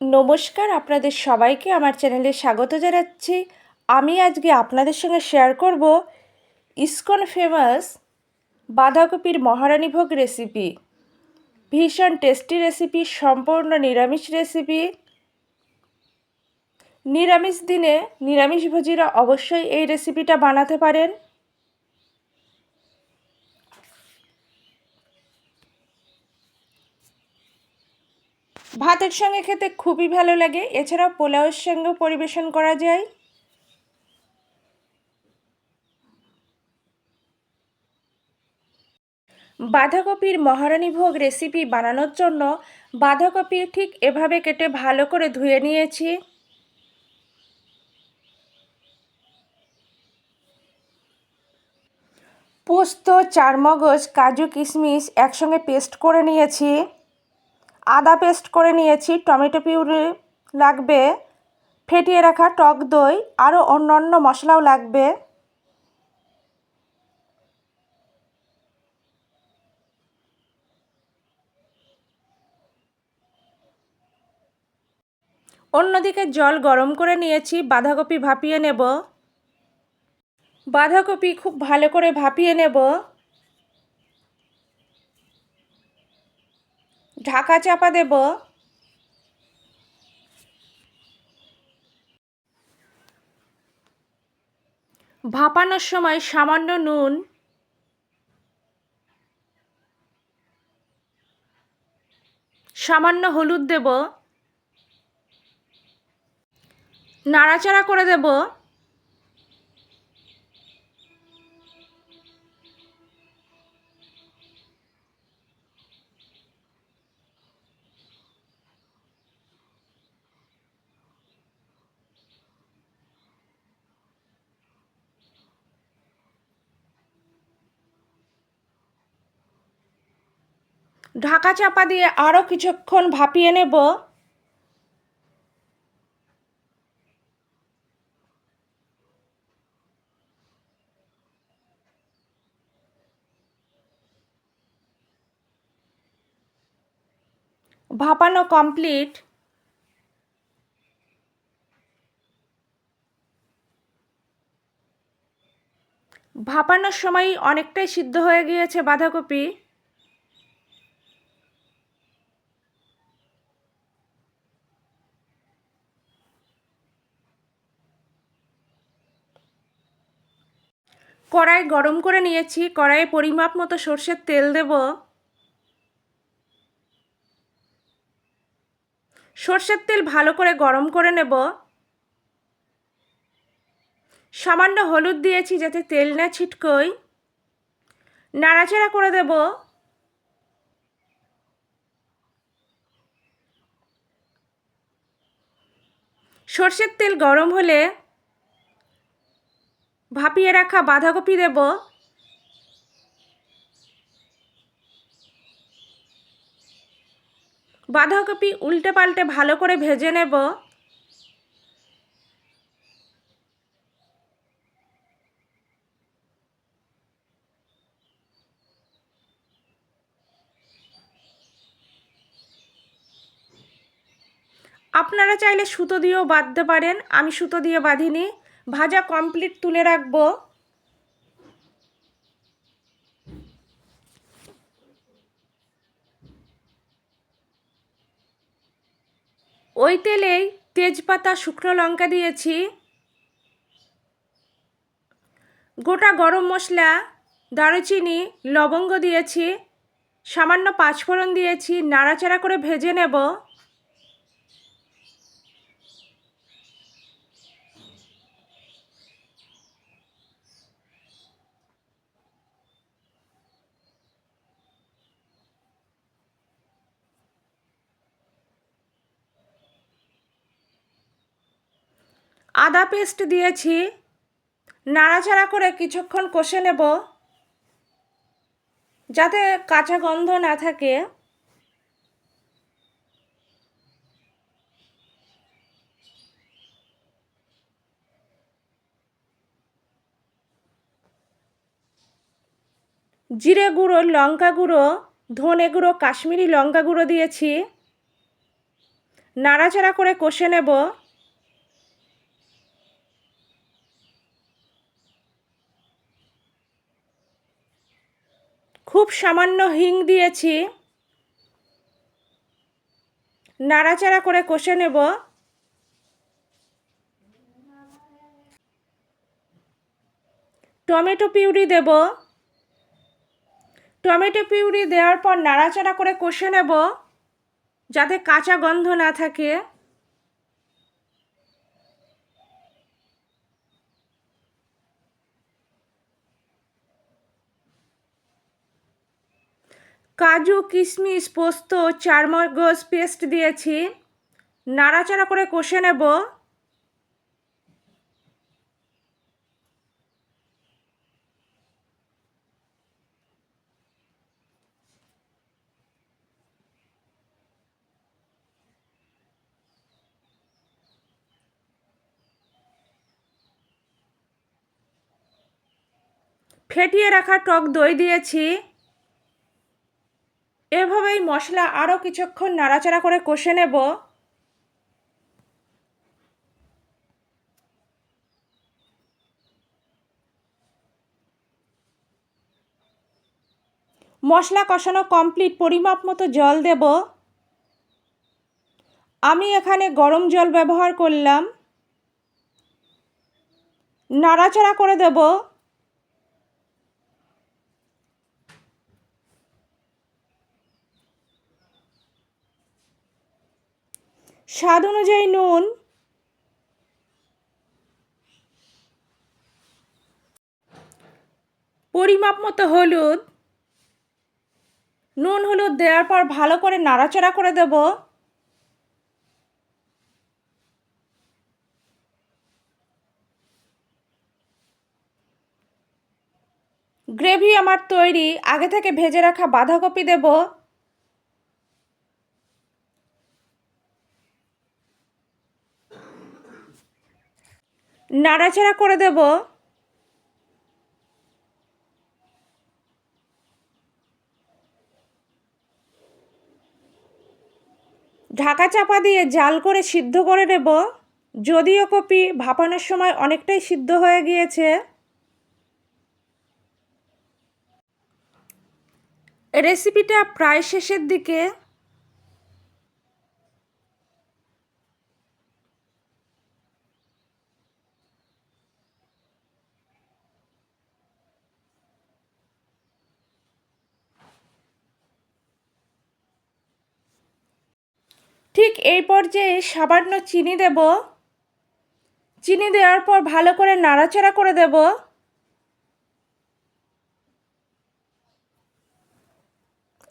নমস্কার, আপনাদের সবাইকে আমার চ্যানেলে স্বাগত জানাচ্ছি। আমি আজকে আপনাদের সঙ্গে শেয়ার করব ইসকন ফেমাস বাঁধাকপির মহারানীভোগ রেসিপি। ভীষণ টেস্টি রেসিপি, সম্পূর্ণ নিরামিষ রেসিপি। নিরামিষ দিনে নিরামিষভোজীরা অবশ্যই এই রেসিপিটা বানাতে পারেন। ভাতের সঙ্গে খেতে খুবই ভালো লাগে, এছাড়াও পোলাওয়ের সঙ্গেও পরিবেশন করা যায়। বাঁধাকপির মহারানীভোগ রেসিপি বানানোর জন্য বাঁধাকপি ঠিক এভাবে কেটে ভালো করে ধুয়ে নিয়েছি। পোস্ত, চারমগজ, কাজু, কিশমিশ একসঙ্গে পেস্ট করে নিয়েছি। আদা পেস্ট করে নিয়েছি। টমেটো পিউরি লাগবে, ফেটিয়ে রাখা টক দই, আরও অন্যান্য মশলাও লাগবে। অন্যদিকে জল গরম করে নিয়েছি, বাঁধাকপি ভাপিয়ে নেব। বাঁধাকপি খুব ভালো করে ভাপিয়ে নেব। ঢাকা চাপা দেব। ভাপানোর সময় সামান্য নুন, সামান্য হলুদ দেব, নাড়াচাড়া করে দেব। ঢাকা চাপা দিয়ে আরও কিছুক্ষণ ভাপিয়ে নেব। ভাপানো কমপ্লিট। ভাপানোর সময় অনেকটাই সিদ্ধ হয়ে গিয়েছে বাঁধাকপি। কড়াই গরম করে নিয়েছি, কড়াইয়ে পরিমাপ মতো সর্ষের তেল দেব। সর্ষের তেল ভালো করে গরম করে নেব। সামান্য হলুদ দিয়েছি যাতে তেল না ছিটকোয়। নাড়াচাড়া করে দেব। সর্ষের তেল গরম হলে ভাপিয়ে রাখা বাঁধাকপি দেব। বাঁধাকপি উল্টে পাল্টে ভালো করে ভেজে নেব। আপনারা চাইলে সুতো দিয়েও বাঁধতে পারেন, আমি সুতো দিয়ে বাঁধিনি। ভাজা কমপ্লিট, তুলে রাখবো। ওই তেলেই তেজপাতা, শুকনো লঙ্কা দিয়েছি। গোটা গরম মশলা, দারুচিনি, লবঙ্গ দিয়েছি। সামান্য পাঁচফোড়ন দিয়েছি। নাড়াচাড়া করে ভেজে নেব। আদা পেস্ট দিয়েছি। নাড়াচাড়া করে কিছুক্ষণ কষে নেব যাতে কাঁচা গন্ধ না থাকে। জিরে গুঁড়ো, লঙ্কা গুঁড়ো, ধনে গুঁড়ো, কাশ্মীরি লঙ্কা গুঁড়ো দিয়েছি। নাড়াচাড়া করে কষে নেব। খুব সামান্য হিং দিয়েছি। নাড়াচাড়া করে কষে নেব। টমেটো পিউরি দেব। টমেটো পিউরি দেওয়ার পর নাড়াচাড়া করে কষে নেব যাতে কাঁচা গন্ধ না থাকে। কাজু, কিশমিশ, পোস্ত, চারমগজ পেস্ট দিয়েছি। নাড়াচাড়া করে কষে নেব। ফেটিয়ে রাখা টক দই দিয়েছি। এভাবেই মশলা আরও কিছুক্ষণ নাড়াচাড়া করে কষে নেব। মশলা কষানো কমপ্লিট। পরিমাপ মতো জল দেব। আমি এখানে গরম জল ব্যবহার করলাম। নাড়াচাড়া করে দেব। স্বাদ অনুযায়ী নুন, পরিমাপ মতো হলুদ। নুন হলুদ দেওয়ার পর ভালো করে নাড়াচাড়া করে দেব। গ্রেভি আমার তৈরি। আগে থেকে ভেজে রাখা বাঁধাকপি দেব। নাড়াচাড়া করে দেব। ঢাকা চাপা দিয়ে জাল করে সিদ্ধ করে নেব। যদিও কপি ভাপানোর সময় অনেকটাই সিদ্ধ হয়ে গিয়েছে। রেসিপিটা প্রায় শেষের দিকে। ঠিক এই পর্যায়ে সামান্য চিনি দেব। চিনি দেওয়ার পর ভালো করে নাড়াচাড়া করে দেব।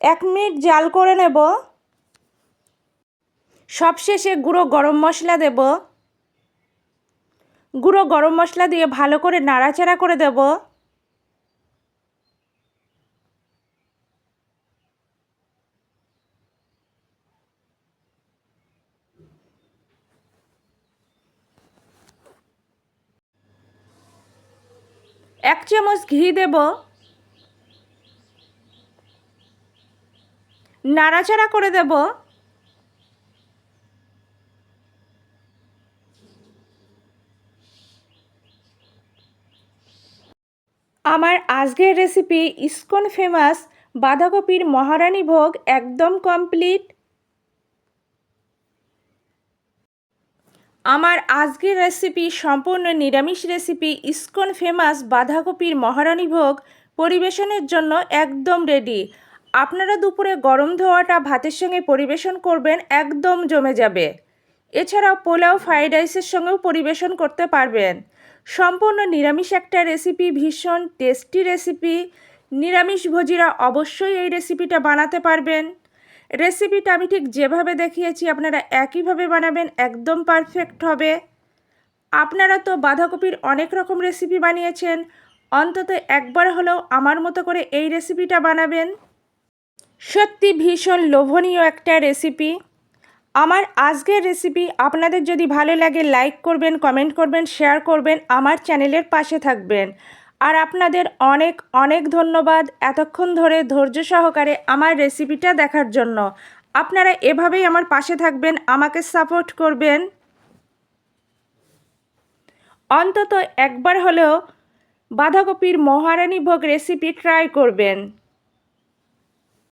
এক মিনিট জাল করে নেব। সবশেষে গুঁড়ো গরম মশলা দেব। গুঁড়ো গরম মশলা দিয়ে ভালো করে নাড়াচাড়া করে দেব। এক চামচ ঘি দেব। নাড়াচাড়া করে দেব। আমার আজকের রেসিপি ইসকন ফেমাস বাঁধাকপির মহারানী ভোগ একদম কমপ্লিট। আমার আজকের রেসিপি সম্পূর্ণ নিরামিষ রেসিপি ইসকন ফেমাস বাঁধাকপির মহারানী ভোগ পরিবেশনের জন্য একদম রেডি। আপনারা দুপুরে গরম ধোয়াটা ভাতের সঙ্গে পরিবেশন করবেন, একদম জমে যাবে। এছাড়াও পোলাও, ফ্রাইড রাইসের সঙ্গেও পরিবেশন করতে পারবেন। সম্পূর্ণ নিরামিষ একটা রেসিপি, ভীষণ টেস্টি রেসিপি। নিরামিষভোজীরা অবশ্যই এই রেসিপিটা বানাতে পারবেন। রেসিপিটা আমি ঠিক যেভাবে দেখিয়েছি আপনারা একইভাবে বানাবেন, একদম পারফেক্ট হবে। আপনারা তো বাঁধাকপির অনেক রকম রেসিপি বানিয়েছেন, অন্তত একবার হলেও আমার মতো করে এই রেসিপিটা বানাবেন। সত্যি ভীষণ লোভনীয় একটা রেসিপি। আমার আজকের রেসিপি আপনাদের যদি ভালো লাগে লাইক করবেন, কমেন্ট করবেন, শেয়ার করবেন, আমার চ্যানেলের পাশে থাকবেন। আর আপনাদের অনেক অনেক ধন্যবাদ এতক্ষণ ধরে ধৈর্য সহকারে আমার রেসিপিটা দেখার জন্য। আপনারা এভাবেই আমার পাশে থাকবেন, আমাকে সাপোর্ট করবেন। অন্তত একবার হলেও বাঁধাকপির মহারানী ভোগ রেসিপি ট্রাই করবেন।